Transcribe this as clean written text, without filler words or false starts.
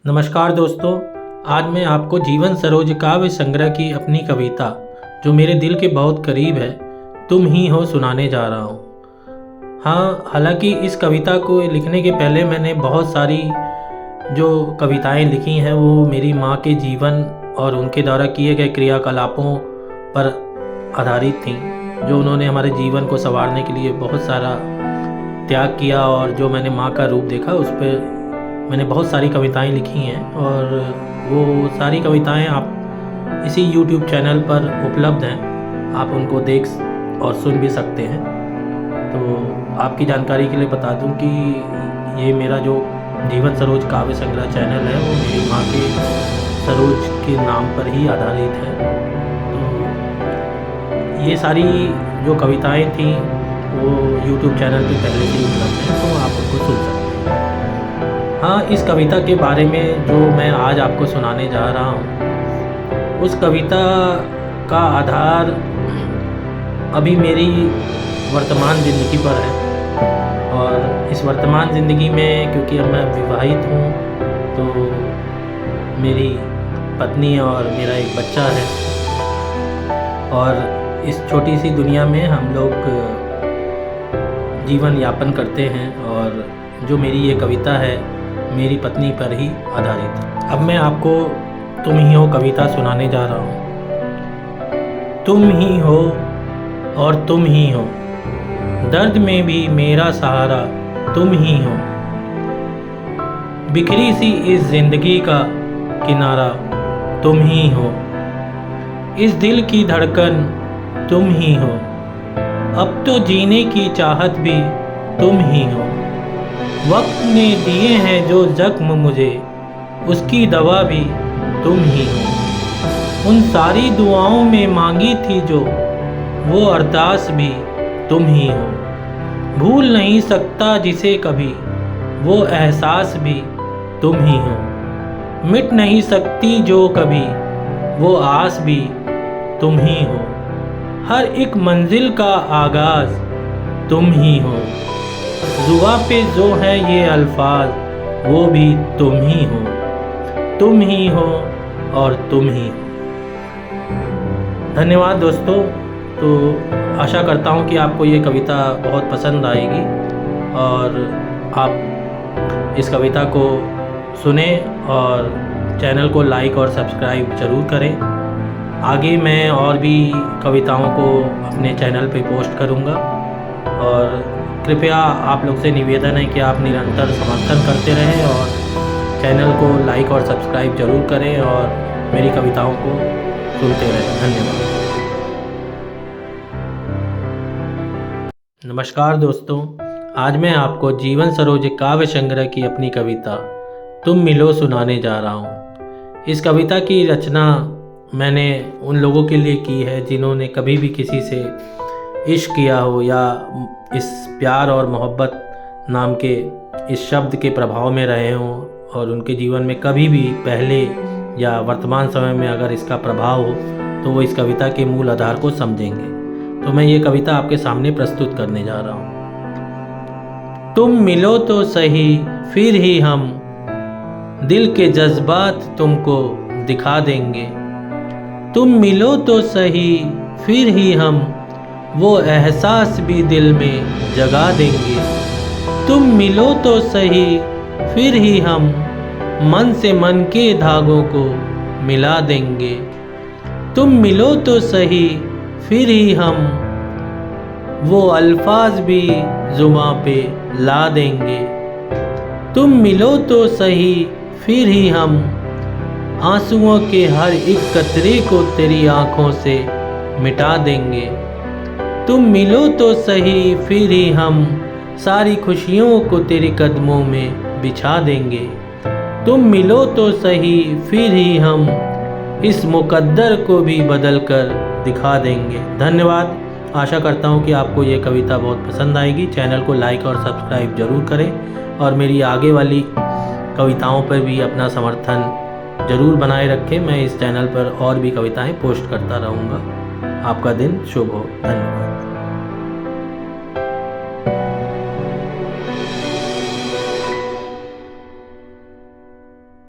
नमस्कार दोस्तों, आज मैं आपको जीवन सरोज काव्य संग्रह की अपनी कविता जो मेरे दिल के बहुत करीब है, तुम ही हो, सुनाने जा रहा हूँ। हाँ, हालांकि इस कविता को लिखने के पहले मैंने बहुत सारी जो कविताएं लिखी हैं वो मेरी माँ के जीवन और उनके द्वारा किए गए क्रियाकलापों पर आधारित थीं, जो उन्होंने हमारे जीवन को संवारने के लिए बहुत सारा त्याग किया और जो मैंने माँ का रूप देखा उस पर मैंने बहुत सारी कविताएं लिखी हैं और वो सारी कविताएं आप इसी YouTube चैनल पर उपलब्ध हैं, आप उनको देख और सुन भी सकते हैं। तो आपकी जानकारी के लिए बता दूं कि ये मेरा जो जीवन सरोज काव्य संग्रह चैनल है वो मेरी माँ के सरोज के नाम पर ही आधारित है। तो ये सारी जो कविताएं थी वो YouTube चैनल पे पहले से ही उपलब्ध हैं, तो आप उनको सुन सकते हैं। हाँ, इस कविता के बारे में जो मैं आज आपको सुनाने जा रहा हूँ, उस कविता का आधार अभी मेरी वर्तमान ज़िंदगी पर है। और इस वर्तमान ज़िंदगी में क्योंकि अब मैं विवाहित हूँ, तो मेरी पत्नी और मेरा एक बच्चा है और इस छोटी सी दुनिया में हम लोग जीवन यापन करते हैं। और जो मेरी ये कविता है मेरी पत्नी पर ही आधारित है। अब मैं आपको तुम ही हो कविता सुनाने जा रहा हूँ। तुम ही हो और तुम ही हो, दर्द में भी मेरा सहारा तुम ही हो। बिखरी सी इस जिंदगी का किनारा तुम ही हो, इस दिल की धड़कन तुम ही हो। अब तो जीने की चाहत भी तुम ही हो। वक्त ने दिए हैं जो जख्म मुझे, उसकी दवा भी तुम ही हो। उन सारी दुआओं में मांगी थी जो, वो अरदास भी तुम ही हो। भूल नहीं सकता जिसे कभी, वो एहसास भी तुम ही हो। मिट नहीं सकती जो कभी, वो आस भी तुम ही हो। हर एक मंजिल का आगाज तुम ही हो। जुबां पे जो है ये अल्फाज, वो भी तुम ही हो। तुम ही हो और तुम ही हो। धन्यवाद दोस्तों। तो आशा करता हूँ कि आपको ये कविता बहुत पसंद आएगी और आप इस कविता को सुने और चैनल को लाइक और सब्सक्राइब ज़रूर करें। आगे मैं और भी कविताओं को अपने चैनल पे पोस्ट करूँगा और कृपया आप लोग से निवेदन है कि आप निरंतर समर्थन करते रहें और चैनल को लाइक और सब्सक्राइब ज़रूर करें और मेरी कविताओं को सुनते रहें। धन्यवाद। नमस्कार दोस्तों, आज मैं आपको जीवन सरोज काव्य संग्रह की अपनी कविता तुम मिलो सुनाने जा रहा हूँ। इस कविता की रचना मैंने उन लोगों के लिए की है जिन्होंने कभी भी किसी से इश्क किया हो या इस प्यार और मोहब्बत नाम के इस शब्द के प्रभाव में रहे हों और उनके जीवन में कभी भी पहले या वर्तमान समय में अगर इसका प्रभाव हो तो वो इस कविता के मूल आधार को समझेंगे। तो मैं ये कविता आपके सामने प्रस्तुत करने जा रहा हूँ। तुम मिलो तो सही, फिर ही हम दिल के जज्बात तुमको दिखा देंगे। तुम मिलो तो सही, फिर ही हम वो एहसास भी दिल में जगा देंगे। तुम मिलो तो सही, फिर ही हम मन से मन के धागों को मिला देंगे। तुम मिलो तो सही, फिर ही हम वो अल्फाज भी जुबां पे ला देंगे। तुम मिलो तो सही, फिर ही हम आंसुओं के हर एक कतरे को तेरी आंखों से मिटा देंगे। तुम मिलो तो सही, फिर ही हम सारी खुशियों को तेरे कदमों में बिछा देंगे। तुम मिलो तो सही, फिर ही हम इस मुकद्दर को भी बदल कर दिखा देंगे। धन्यवाद। आशा करता हूँ कि आपको ये कविता बहुत पसंद आएगी। चैनल को लाइक और सब्सक्राइब ज़रूर करें और मेरी आगे वाली कविताओं पर भी अपना समर्थन ज़रूर बनाए रखें। मैं इस चैनल पर और भी कविताएं पोस्ट करता रहूँगा। आपका दिन शुभ हो। धन्यवाद।